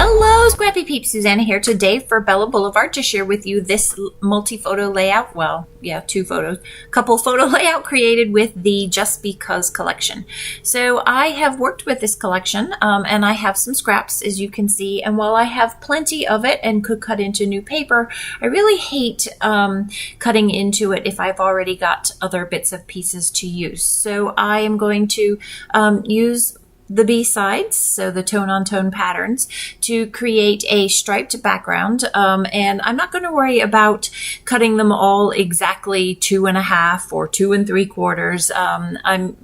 Hello, Scrappy Peeps. Susanna here today for Bella Boulevard to share with you this multi-photo layout. Well, yeah, two photos. Couple photo layout created with the Just Because collection. So I have worked with this collection and I have some scraps, as you can see. And while I have plenty of it and could cut into new paper, I really hate cutting into it if I've already got other bits of pieces to use. So I am going to use the B-sides, so the tone-on-tone patterns, to create a striped background. And I'm not going to worry about cutting them all exactly 2.5 or 2 3/4.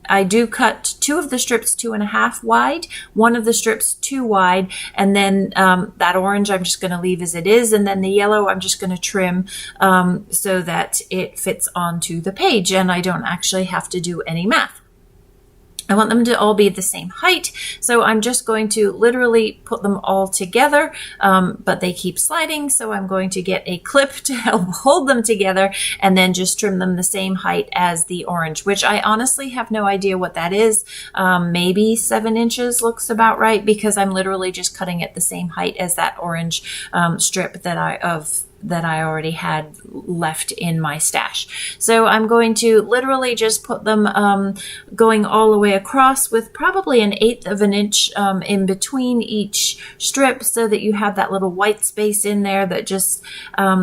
I do cut 2 of the strips 2.5 wide, 1 of the strips 2 wide, and then that orange I'm just going to leave as it is, and then the yellow I'm just going to trim so that it fits onto the page and I don't actually have to do any math. I want them to all be the same height, so I'm just going to literally put them all together, but they keep sliding, so I'm going to get a clip to help hold them together and then just trim them the same height as the orange, which I honestly have no idea what that is. Maybe 7 inches looks about right, because I'm literally just cutting it the same height as that orange strip that I already had left in my stash. So I'm going to literally just put them going all the way across with probably 1/8 of an inch in between each strip, so that you have that little white space in there that just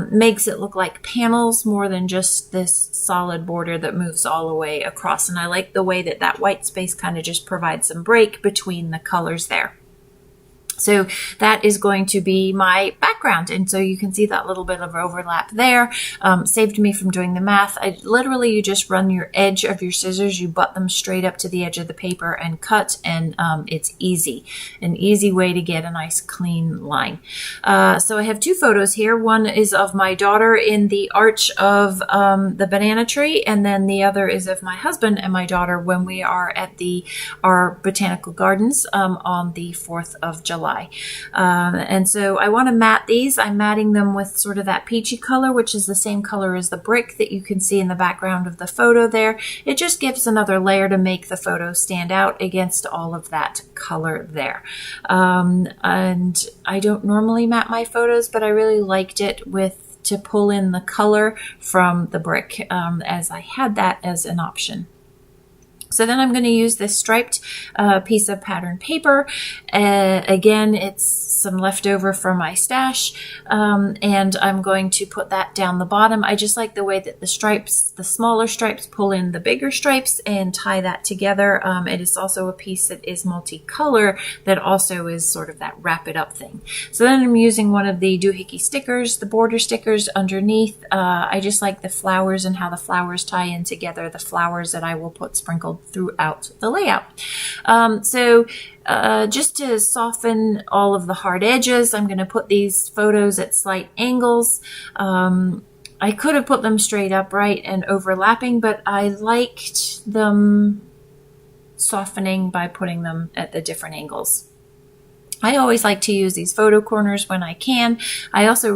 makes it look like panels more than just this solid border that moves all the way across. And I like the way that that white space kind of just provides some break between the colors there. So that is going to be my background. And so you can see that little bit of overlap there. Saved me from doing the math. You just run your edge of your scissors, you butt them straight up to the edge of the paper and cut, and it's easy. An easy way to get a nice clean line. So I have 2 photos here. One is of my daughter in the arch of the banana tree, and then the other is of my husband and my daughter when we are at our botanical gardens on the 4th of July. And so I want to matte these. I'm matting them with sort of that peachy color, which is the same color as the brick that you can see in the background of the photo there. It just gives another layer to make the photo stand out against all of that color there. And I don't normally matte my photos, but I really liked it to pull in the color from the brick as I had that as an option. So then I'm going to use this striped piece of pattern paper. Again, it's some leftover from my stash, and I'm going to put that down the bottom. I just like the way that the smaller stripes pull in the bigger stripes and tie that together. It is also a piece that is multicolor that also is sort of that wrap it up thing. So then I'm using one of the doohickey stickers, the border stickers underneath. I just like the flowers and how the flowers tie in together, the flowers that I will put sprinkled throughout the layout. Just to soften all of the hard edges, I'm going to put these photos at slight angles. I could have put them straight upright and overlapping, but I liked them softening by putting them at the different angles. I always like to use these photo corners when I can. I also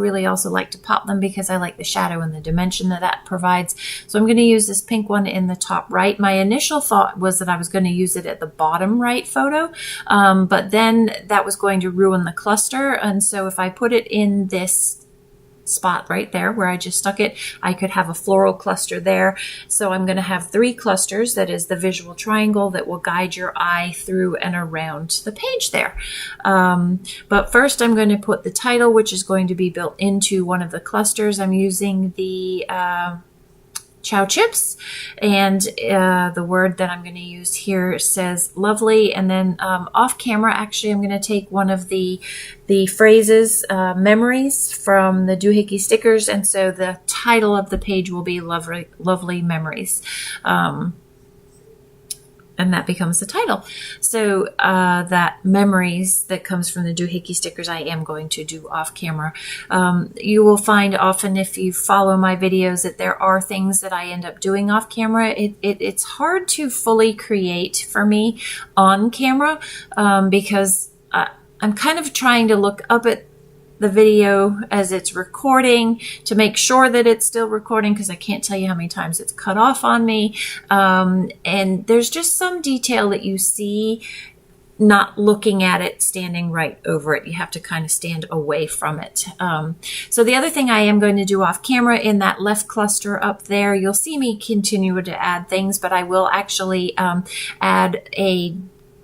like to pop them because I like the shadow and the dimension that provides. So I'm going to use this pink one in the top right. My initial thought was that I was going to use it at the bottom right photo, but then that was going to ruin the cluster. And so if I put it in this spot right there where I just stuck it, I could have a floral cluster there. So I'm going to have 3 clusters. That is the visual triangle that will guide your eye through and around the page there. But first I'm going to put the title, which is going to be built into one of the clusters. I'm using the Chow Chips, and the word that I'm going to use here says lovely. And then off camera, actually, I'm going to take one of the phrases, memories from the doohickey stickers, and so the title of the page will be lovely memories. And that becomes the title. So that memories that comes from the doohickey stickers, I am going to do off camera. You will find often, if you follow my videos, that there are things that I end up doing off camera. It's hard to fully create for me on camera because I'm kind of trying to look up at the video as it's recording to make sure that it's still recording, because I can't tell you how many times it's cut off on me. And there's just some detail that you see not looking at it, standing right over it. You have to kind of stand away from it. So the other thing I am going to do off camera in that left cluster up there, you'll see me continue to add things, but I will actually add a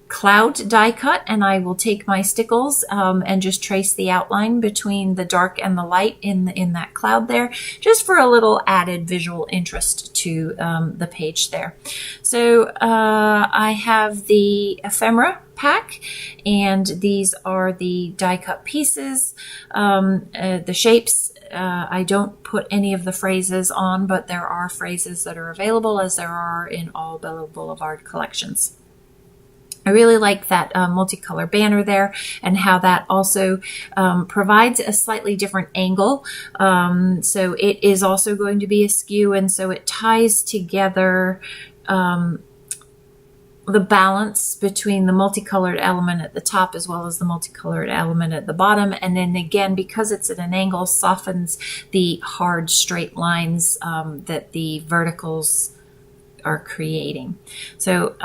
cloud die cut, and I will take my stickles and just trace the outline between the dark and the light in that cloud there, just for a little added visual interest to the page there. So I have the ephemera pack, and these are the die cut pieces. The shapes, I don't put any of the phrases on, but there are phrases that are available, as there are in all Bella Boulevard collections. I really like that multicolor banner there, and how that also provides a slightly different angle. So it is also going to be askew, and so it ties together the balance between the multicolored element at the top as well as the multicolored element at the bottom. And then again, because it's at an angle, softens the hard straight lines that the verticals are creating. So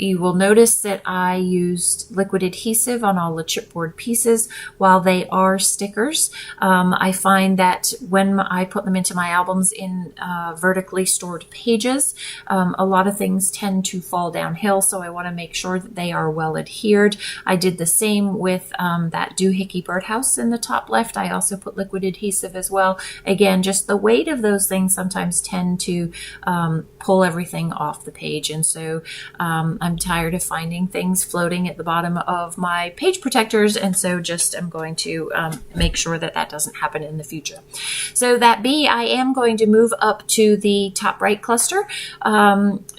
you will notice that I used liquid adhesive on all the chipboard pieces. While they are stickers, I find that when I put them into my albums in vertically stored pages, a lot of things tend to fall downhill, so I want to make sure that they are well adhered. I did the same with that doohickey birdhouse in the top left. I also put liquid adhesive as well. Again, just the weight of those things sometimes tend to pull everything off the page, and so I'm tired of finding things floating at the bottom of my page protectors, and so just I'm going to make sure that that doesn't happen in the future. So that B, I am going to move up to the top right cluster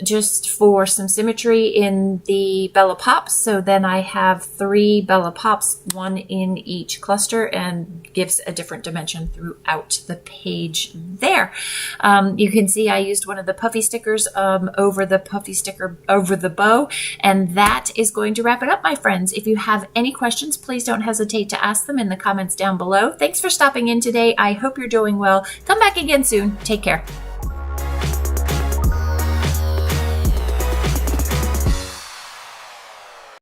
just for some symmetry in the Bella Pops. So then I have 3 Bella Pops, 1 in each cluster, and gives a different dimension throughout the page there. You can see I used one of the puffy stickers over the puffy sticker over the bow. And that is going to wrap it up, my friends. If you have any questions, please don't hesitate to ask them in the comments down below. Thanks for stopping in today. I hope you're doing well. Come back again soon. Take care.